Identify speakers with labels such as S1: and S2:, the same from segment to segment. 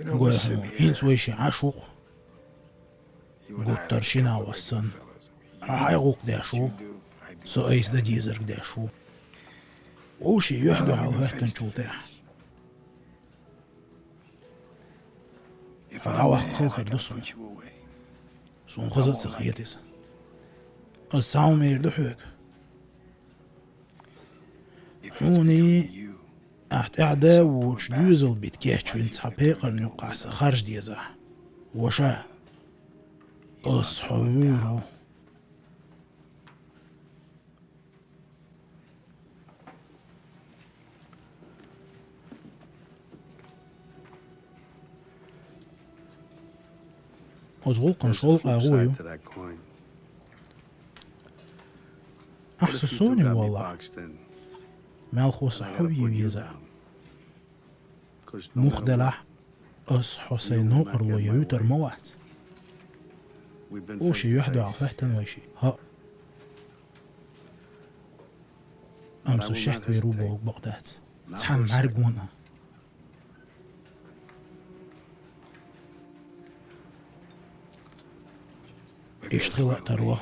S1: قوي هين سويشي عاشوق قلت ترشينا وصن عايقوق داشو سو ايس دا جيزر داشو وشي يحدو على ههتن شوتاح فدعوه خلخر دسم سون خزت سخيتيس الساو مير دحوك هوني احت اعدا وش دوزل بيتكيحش وين تحبيقر نقاس خارج ديزا وشا اصحويرو أزغل قنشول أغويو أحسسوني والله مالخو صحوي ويزا مخدلع أس حسينو قرلو يوتر موات وشي يحدو عفهتن ويشي ها أمسو الشحك ويروبو بغداد تحن معرقونا اشتغل تروه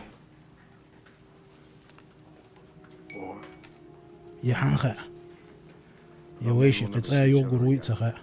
S1: يا حنخا يا ويشي قطعا يوغر ويتسخا